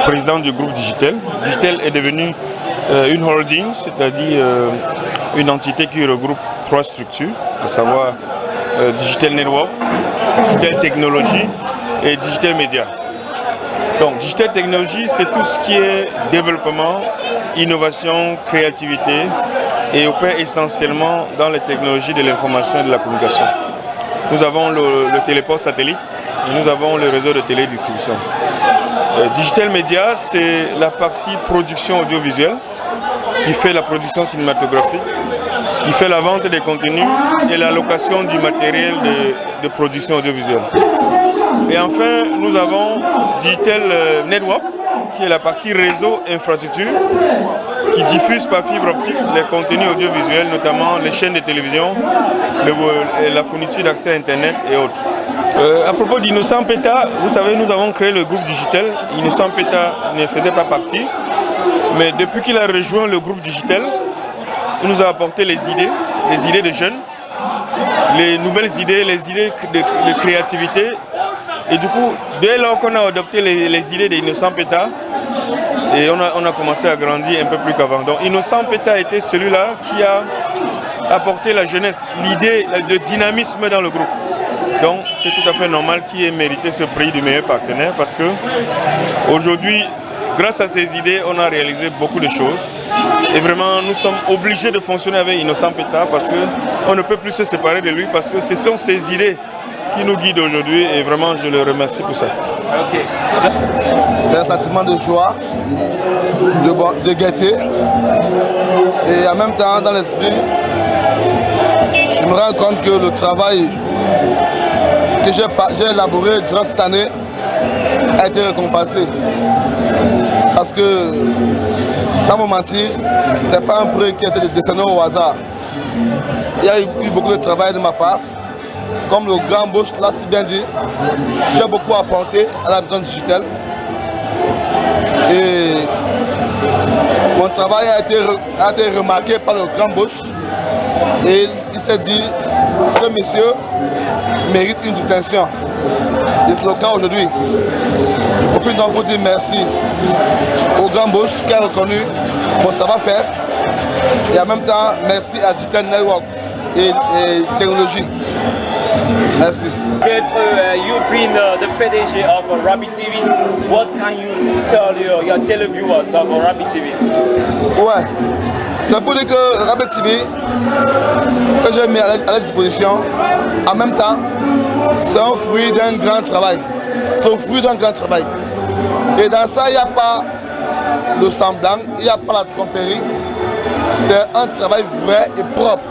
président du groupe Digitel. Digitel est devenu une holding, c'est-à-dire une entité qui regroupe 3 structures, à savoir Digitel Network, Digitel Technologie et Digitel Media. Donc Digitel Technologie, c'est tout ce qui est développement, innovation, créativité et opère essentiellement dans les technologies de l'information et de la communication. Nous avons le téléport satellite et nous avons le réseau de télédistribution. Digital Media, c'est la partie production audiovisuelle qui fait la production cinématographique, qui fait la vente des contenus et la location du matériel de production audiovisuelle. Et enfin, nous avons Digital Network, qui est la partie réseau infrastructure, qui diffuse par fibre optique les contenus audiovisuels, notamment les chaînes de télévision, la fourniture d'accès à Internet et autres. À propos d'Innocent Peta, vous savez, nous avons créé le groupe Digitel. Innocent Peta ne faisait pas partie, mais depuis qu'il a rejoint le groupe Digitel, il nous a apporté les idées de jeunes, les nouvelles idées, les idées de créativité. Et du coup, dès lors qu'on a adopté les idées d'Innocent Peta, et on a commencé à grandir un peu plus qu'avant. Donc Innocent Peta était celui-là qui a apporté la jeunesse, l'idée, le dynamisme dans le groupe. Donc c'est tout à fait normal qu'il ait mérité ce prix du meilleur partenaire parce que aujourd'hui, grâce à ces idées, on a réalisé beaucoup de choses. Et vraiment, nous sommes obligés de fonctionner avec Innocent Peta parce qu'on ne peut plus se séparer de lui parce que ce sont ces idées qui nous guident aujourd'hui et vraiment je le remercie pour ça. Okay. C'est un sentiment de joie, de gaieté et en même temps dans l'esprit, je me rends compte que le travail que j'ai élaboré durant cette année a été récompensé. Parce que, sans me mentir, ce n'est pas un prix qui a été décerné au hasard. Il y a eu beaucoup de travail de ma part. Comme le grand boss l'a si bien dit, j'ai beaucoup apporté à la maison digitale. Et mon travail a été remarqué par le grand boss. Et il s'est dit, ce monsieur mérite une distinction. Et c'est le cas aujourd'hui. Je profite donc pour dire merci au grand boss qui a reconnu mon savoir-faire. Et en même temps, merci à Digital Network et Technologie. Merci. You've been the PDG of Rabbit TV. What can you tell your televiewers of Rabbit TV? Ouais, c'est pour dire que Rabbit TV, que j'ai mis à la disposition, en même temps, c'est un fruit d'un grand travail. C'est un fruit d'un grand travail. Et dans ça, il n'y a pas de semblant, il n'y a pas la tromperie. C'est un travail vrai et propre.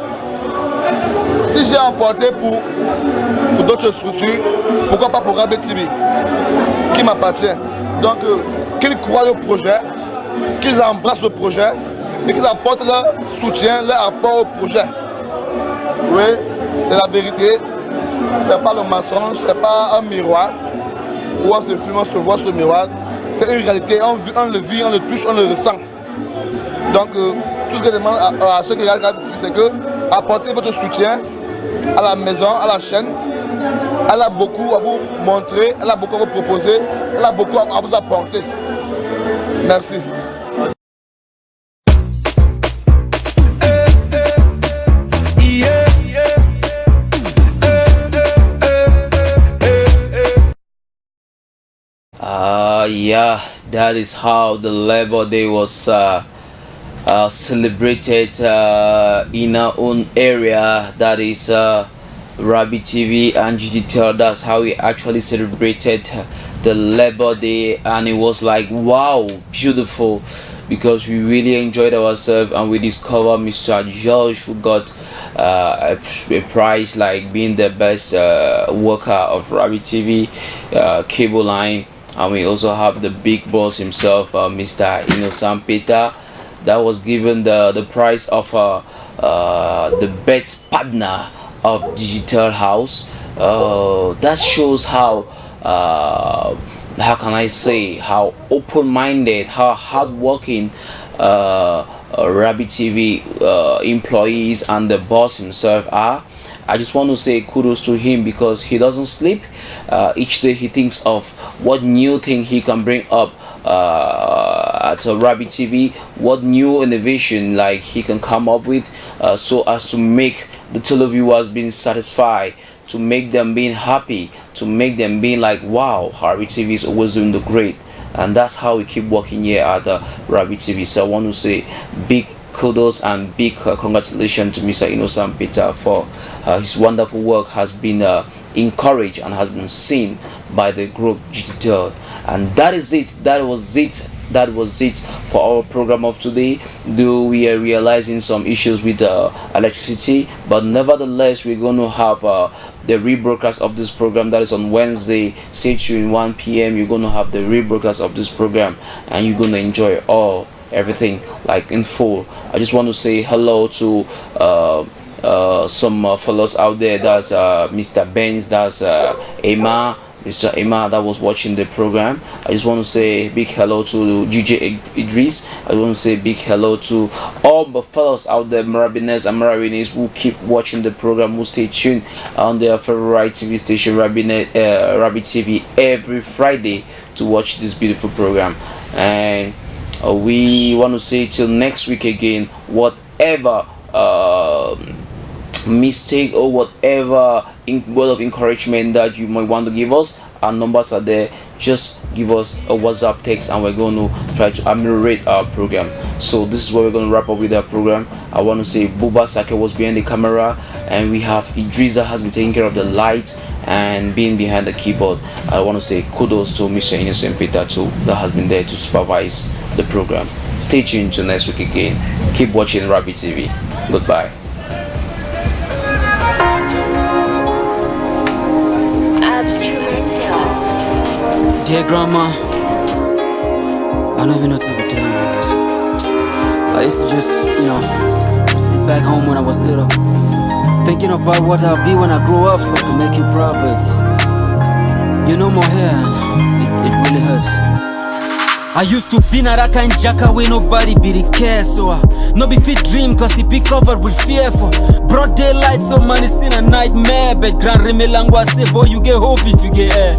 Si j'ai apporté pour d'autres structures, pourquoi pas pour Rabbit TV, qui m'appartient. Donc, qu'ils croient au projet, qu'ils embrassent le projet et qu'ils apportent leur soutien, leur apport au projet. Oui, c'est la vérité, c'est pas le mensonge, c'est pas un miroir où on se fume, on se voit sur le miroir. C'est une réalité, on le vit, on le touche, on le ressent. Donc, tout ce que je demande à ceux qui regardent Rabbit TV, c'est que apportez votre soutien à la maison, à la chaîne. Elle a beaucoup à vous montrer, elle a beaucoup à vous proposer, elle a beaucoup à vous apporter. Merci. Yeah, that is how the Labor Day was celebrated in our own area, that is Rabbit TV and Digital. That's how we actually celebrated the Labor Day, and it was like wow, beautiful, because we really enjoyed ourselves and we discovered Mr. George who got a prize like being the best worker of Rabbit TV cable line. And we also have the big boss himself, Mr. Innocent Peta, that was given the prize of the best partner of Digital House. That shows how can I say, how open-minded, how hardworking Rabbit TV employees and the boss himself are. I just want to say kudos to him because he doesn't sleep. Each day he thinks of what new thing he can bring up at Rabbit TV, what new innovation like he can come up with, so as to make the televiewers being satisfied, to make them being happy, to make them being like, wow, Rabbit TV is always doing the great. And that's how we keep working here at Rabbit TV. So I want to say big kudos and big congratulations to Mr. Innocent Peter for his wonderful work has been encouraged and has been seen by the group GTTL. And that is it. That was it for our program of today. Though we are realizing some issues with electricity, but nevertheless we're going to have the rebroadcast of this program. That is on Wednesday. Stay tuned, 1 p.m. You're going to have the rebroadcast of this program, and you're going to enjoy everything like in full. I just want to say hello to some fellows out there. That's Mr. Benz, that's Mr. Emma that was watching the program. I just want to say big hello to GJ Idris. I want to say big hello to all the fellows out there, Marabiners and Marabinis, who keep watching the program, who stay tuned on their favorite TV station, Rabbit TV, every Friday to watch this beautiful program. And we want to say till next week again, whatever mistake or whatever word of encouragement that you might want to give us, our numbers are there. Just give us a WhatsApp text and we're going to try to ameliorate our program. So this is where we're going to wrap up with our program. I want to say Buba Sake was behind the camera, and we have Idrisa has been taking care of the light and being behind the keyboard. I want to say kudos to Mr. Innocent Peter too, that has been there to supervise the program. Stay tuned till next week again. Keep watching Rabbit TV. Goodbye. Dear Grandma, I don't even know what to tell you this. I used to just, sit back home when I was little, thinking about what I'll be when I grow up so I can make you proud, but no more hair, it really hurts. I used to be na that kind jacka where nobody be the care, so I no be fit dream cause it be covered with fear for broad daylight, so man it's in a nightmare. But Grand Remelangwa say, boy, you get hope if you get air.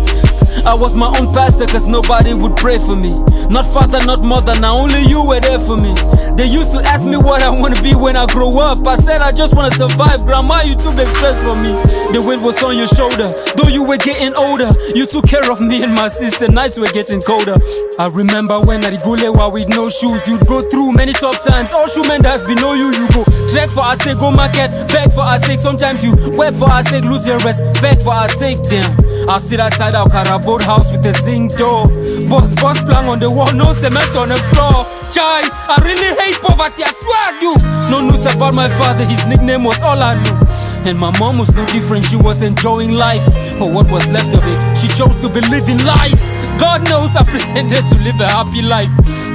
I was my own pastor cause nobody would pray for me. Not father, not mother, now only you were there for me. They used to ask me what I want to be when I grow up. I said I just want to survive. Grandma, you took the stress from me. The weight was on your shoulder. Though you were getting older, you took care of me and my sister. Nights were getting colder. I remember when at the Gulewa with no shoes, you'd go through many tough times. All shoe men that's below you, you go trek for our sake, go market, beg for our sake. Sometimes you wear for our sake, lose your rest, beg for our sake, damn. I'll sit outside our Carabode house with a zinc door. Boss plank on the wall, no cement on the floor. Chai, I really hate poverty, I swear I do. No news about my father, his nickname was all I knew. And my mom was no different, she was enjoying life, or what was left of it. She chose to believe in lies. God knows I pretended to live a happy life.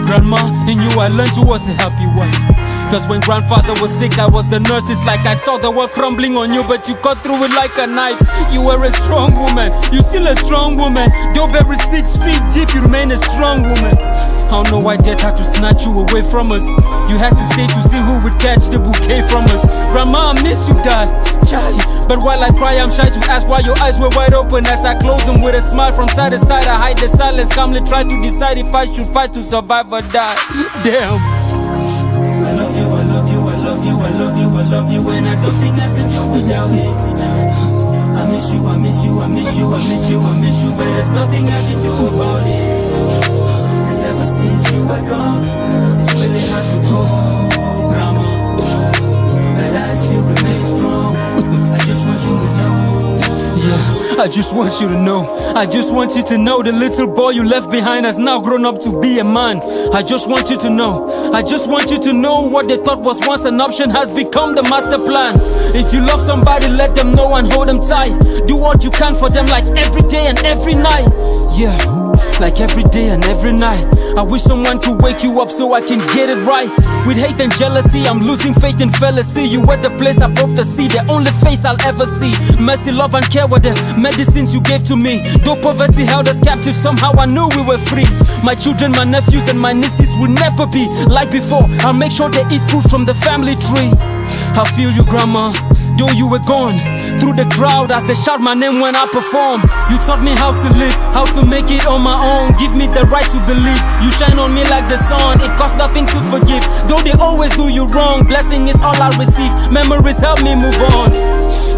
Grandma, in you I learned you was a happy wife. Cause when grandfather was sick, I was the nurse. It's like I saw the world crumbling on you, but you cut through it like a knife. You were a strong woman, you still a strong woman. Though buried 6 feet deep, you remain a strong woman. I don't know why death had to snatch you away from us. You had to stay to see who would catch the bouquet from us. Grandma, I miss you, Dad. Chai. But while I cry, I'm shy to ask why your eyes were wide open. As I close them with a smile from side to side, I hide the silence, calmly try to decide if I should fight to survive or die. Damn. I love you, I love you, I love you, I love you, I love you, and I don't think I can go without it. I miss you, I miss you, I miss you, I miss you, I miss you, but there's nothing I can do about it. Cause ever since you are gone, it's really hard to go, Grandma. But I still remain strong, I just want you to know. Yeah, I just want you to know. I just want you to know the little boy you left behind has now grown up to be a man. I just want you to know. I just want you to know what they thought was once an option has become the master plan. If you love somebody, let them know and hold them tight. Do what you can for them like every day and every night. Yeah, like every day and every night. I wish someone could wake you up so I can get it right. With hate and jealousy, I'm losing faith in fallacy. You were the place above the sea, the only face I'll ever see. Mercy, love and care were the medicines you gave to me. Though poverty held us captive, somehow I knew we were free. My children, my nephews and my nieces will never be like before. I'll make sure they eat food from the family tree. I feel you, Grandma, though you were gone. through the crowd as they shout my name when I perform. You taught me how to live, how to make it on my own. Give me the right to believe. You shine on me like the sun. It costs nothing to forgive. Though they always do you wrong, blessing is all I receive. Memories help me move on.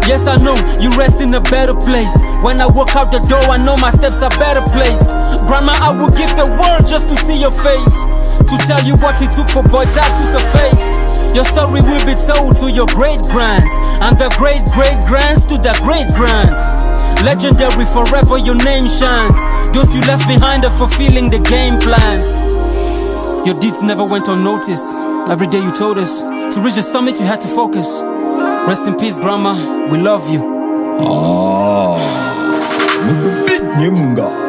Yes, I know you rest in a better place. When I walk out the door, I know my steps are better placed. Grandma, I would give the world just to see your face, to tell you what it took for boy Dad to surface. Your story will be told to your great-grands, and the great-great-grands to the great-grands. Legendary forever, your name shines. Those you left behind are fulfilling the game plans. Your deeds never went unnoticed. Every day you told us to reach the summit you had to focus. Rest in peace, Grandma, we love you. Big Nyunga.